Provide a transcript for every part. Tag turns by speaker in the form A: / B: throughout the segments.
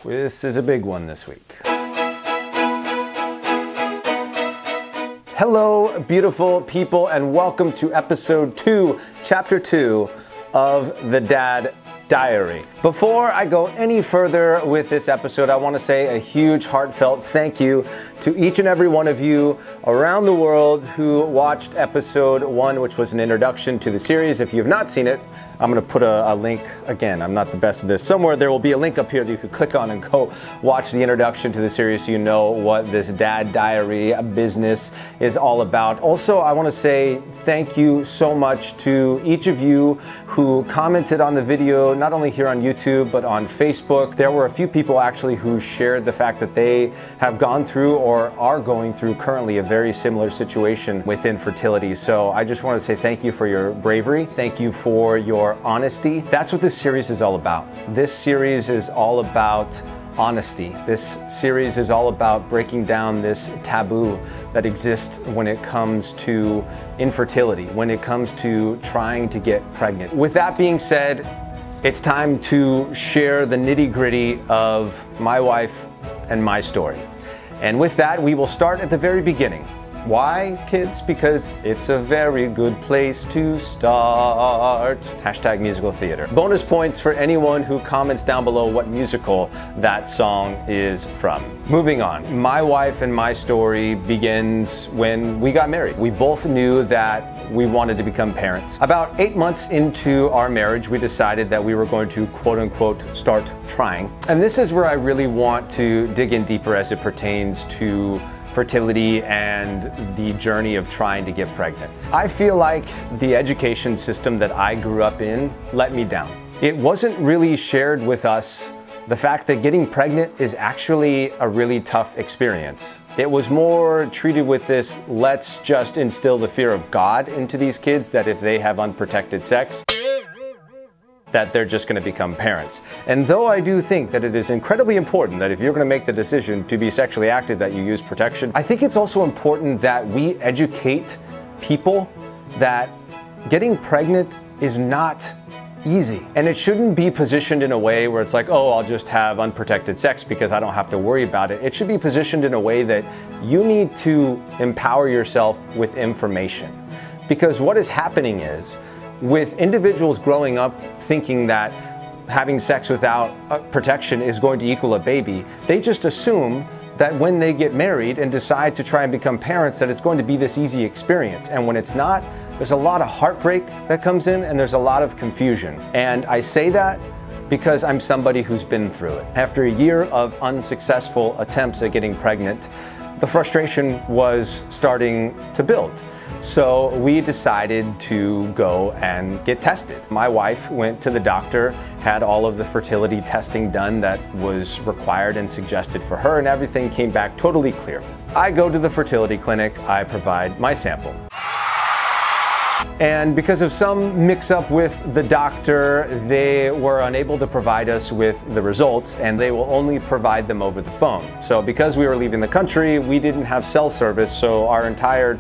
A: This is a big one this week. Hello, beautiful people, and welcome to episode 2, chapter 2 of The Dad Diary. Before I go any further with this episode, I want to say a huge heartfelt thank you to each and every one of you around the world who watched episode 1, which was an introduction to the series. If you have not seen it, I'm going to put a link. Again, I'm not the best at this. Somewhere there will be a link up here that you could click on and go watch the introduction to the series so you know what this Dad Diary business is all about. Also, I want to say thank you so much to each of you who commented on the video, not only here on YouTube, but on Facebook. There were a few people actually who shared the fact that they have gone through or are going through currently a very similar situation with infertility. So I just want to say thank you for your bravery. Thank you for your honesty. That's what this series is all about. This series is all about honesty. This series is all about breaking down this taboo that exists when it comes to infertility, when it comes to trying to get pregnant. With that being said, it's time to share the nitty-gritty of my wife and my story. And with that, we will start at the very beginning. Why, kids? Because it's a very good place to start. Hashtag musical theater. Bonus points for anyone who comments down below what musical that song is from. Moving on. My wife and my story begins when we got married. We both knew that we wanted to become parents. About 8 months into our marriage, we decided that we were going to quote unquote start trying. And this is where I really want to dig in deeper as it pertains to fertility and the journey of trying to get pregnant. I feel like the education system that I grew up in let me down. It wasn't really shared with us the fact that getting pregnant is actually a really tough experience. It was more treated with this, let's just instill the fear of God into these kids, that if they have unprotected sex, that they're just going to become parents. And though I do think that it is incredibly important that if you're going to make the decision to be sexually active that you use protection, I think it's also important that we educate people that getting pregnant is not easy. And it shouldn't be positioned in a way where it's like, oh, I'll just have unprotected sex because I don't have to worry about it. It should be positioned in a way that you need to empower yourself with information. Because what is happening is, with individuals growing up thinking that having sex without protection is going to equal a baby, they just assume that when they get married and decide to try and become parents that it's going to be this easy experience. And when it's not, there's a lot of heartbreak that comes in and there's a lot of confusion. And I say that because I'm somebody who's been through it. After a year of unsuccessful attempts at getting pregnant, the frustration was starting to build. So we decided to go and get tested. My wife went to the doctor, had all of the fertility testing done that was required and suggested for her, and everything came back totally clear. I go to the fertility clinic, I provide my sample. And because of some mix-up with the doctor, they were unable to provide us with the results, and they will only provide them over the phone. So because we were leaving the country, we didn't have cell service, so our entire,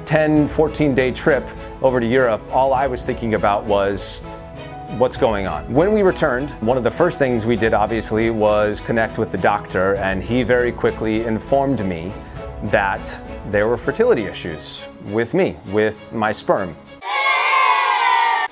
A: 10, 14-day trip over to Europe, all I was thinking about was what's going on. When we returned, one of the first things we did obviously was connect with the doctor, and he very quickly informed me that there were fertility issues with me, with my sperm.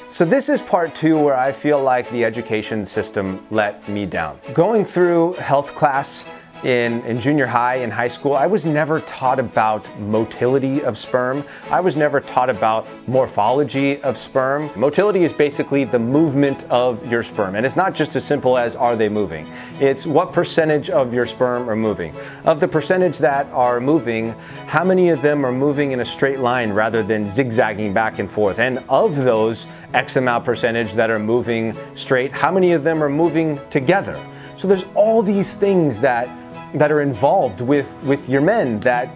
A: So this is part 2 where I feel like the education system let me down. Going through health class in junior high and high school, I was never taught about motility of sperm. I was never taught about morphology of sperm. Motility is basically the movement of your sperm. And it's not just as simple as are they moving. It's what percentage of your sperm are moving. Of the percentage that are moving, how many of them are moving in a straight line rather than zigzagging back and forth? And of those X amount percentage that are moving straight, how many of them are moving together? So there's all these things that are involved with your men that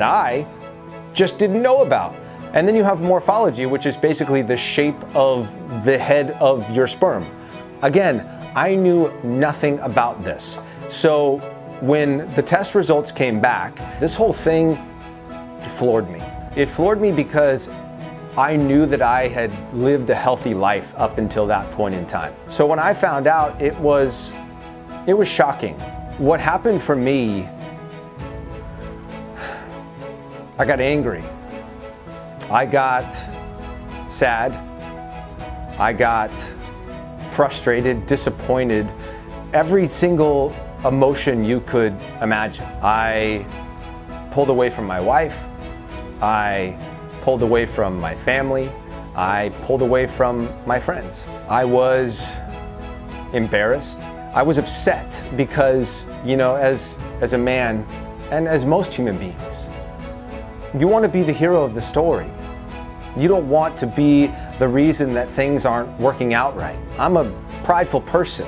A: I just didn't know about. And then you have morphology, which is basically the shape of the head of your sperm. Again, I knew nothing about this. So when the test results came back, this whole thing floored me. It floored me because I knew that I had lived a healthy life up until that point in time. So when I found out, it was It was shocking. What happened for me, I got angry. I got sad. I got frustrated, disappointed, every single emotion you could imagine. I pulled away from my wife. I pulled away from my family. I pulled away from my friends. I was embarrassed. I was upset because, you know, as a man, and as most human beings, you want to be the hero of the story. You don't want to be the reason that things aren't working out right. I'm a prideful person.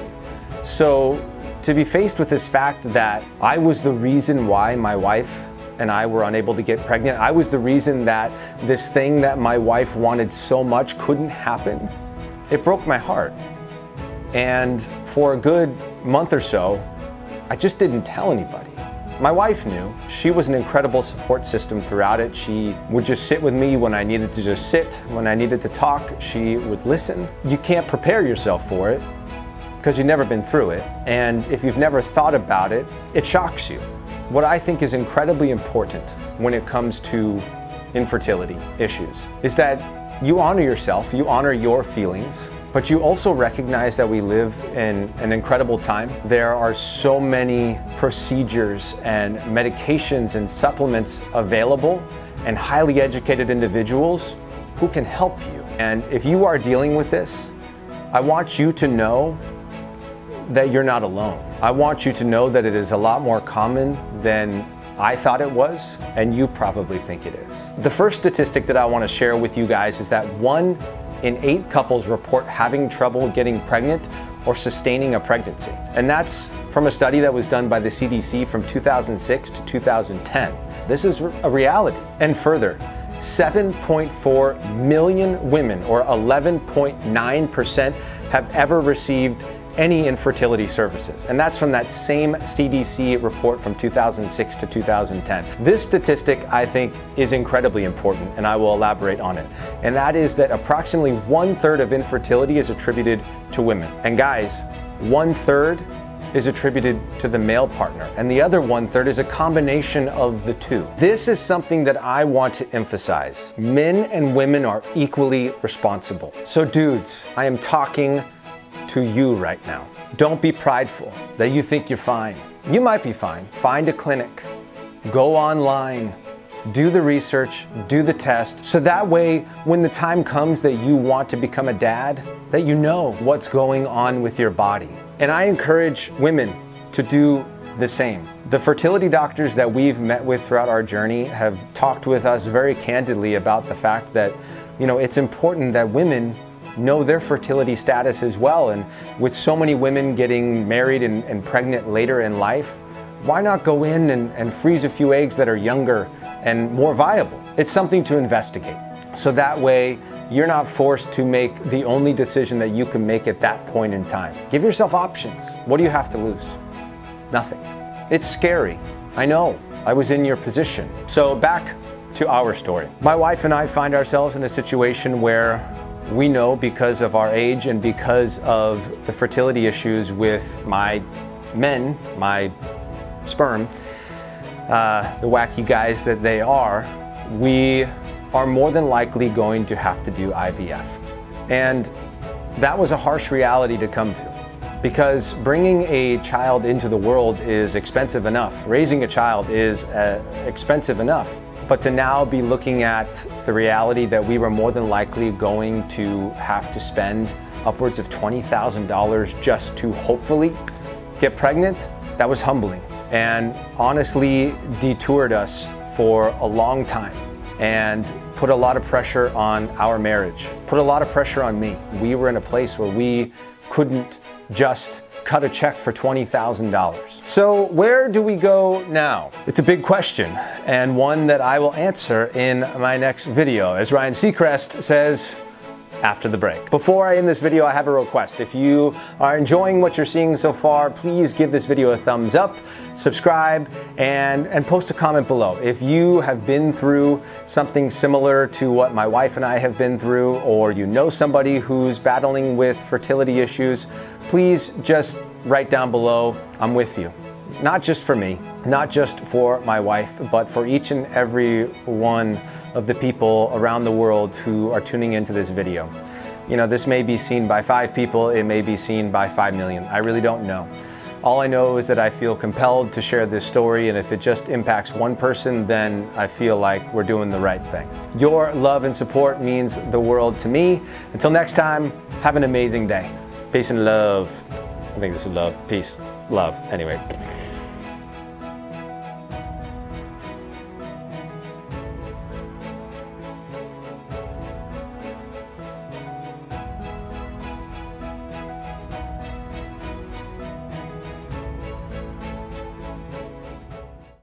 A: So to be faced with this fact that I was the reason why my wife and I were unable to get pregnant, I was the reason that this thing that my wife wanted so much couldn't happen, it broke my heart. And for a good month or so, I just didn't tell anybody. My wife knew. She was an incredible support system throughout it. She would just sit with me when I needed to just sit. When I needed to talk, she would listen. You can't prepare yourself for it because you've never been through it. And if you've never thought about it, it shocks you. What I think is incredibly important when it comes to infertility issues is that you honor yourself, you honor your feelings, but you also recognize that we live in an incredible time. There are so many procedures and medications and supplements available, and highly educated individuals who can help you. And if you are dealing with this, I want you to know that you're not alone. I want you to know that it is a lot more common than I thought it was, and you probably think it is. The first statistic that I want to share with you guys is that 1 in 8 couples report having trouble getting pregnant or sustaining a pregnancy. And that's from a study that was done by the CDC from 2006 to 2010. This is a reality. And further, 7.4 million women, or 11.9%, have ever received any infertility services. And that's from that same CDC report from 2006 to 2010. This statistic, I think, is incredibly important, and I will elaborate on it. And that is that approximately 1/3 of infertility is attributed to women. And guys, 1/3 is attributed to the male partner, and the other 1/3 is a combination of the two. This is something that I want to emphasize. Men and women are equally responsible. So dudes, I am talking to you right now. Don't be prideful that you think you're fine. You might be fine. Find a clinic, go online, do the research, do the test, so that way when the time comes that you want to become a dad, that you know what's going on with your body. And I encourage women to do the same. The fertility doctors that we've met with throughout our journey have talked with us very candidly about the fact that, you know, it's important that women know their fertility status as well. And with so many women getting married and pregnant later in life, why not go in and freeze a few eggs that are younger and more viable? It's something to investigate. So that way, you're not forced to make the only decision that you can make at that point in time. Give yourself options. What do you have to lose? Nothing. It's scary. I know. I was in your position. So back to our story. My wife and I find ourselves in a situation where we know, because of our age and because of the fertility issues with my men, my sperm, the wacky guys that they are, we are more than likely going to have to do IVF. And that was a harsh reality to come to, because bringing a child into the world is expensive enough. Raising a child is expensive enough. But to now be looking at the reality that we were more than likely going to have to spend upwards of $20,000 just to hopefully get pregnant, that was humbling, and honestly detoured us for a long time and put a lot of pressure on our marriage, put a lot of pressure on me. We were in a place where we couldn't just cut a check for $20,000. So where do we go now? It's a big question, and one that I will answer in my next video, as Ryan Seacrest says, after the break. Before I end this video, I have a request. If you are enjoying what you're seeing so far, please give this video a thumbs up, subscribe, and post a comment below. If you have been through something similar to what my wife and I have been through, or you know somebody who's battling with fertility issues, please just write down below, I'm with you. Not just for me, not just for my wife, but for each and every one of the people around the world who are tuning into this video. You know, this may be seen by 5 people, it may be seen by 5 million. I really don't know. All I know is that I feel compelled to share this story, and if it just impacts one person, then I feel like we're doing the right thing. Your love and support means the world to me. Until next time, have an amazing day. Peace and love. I think this is love. Peace. Love. Anyway.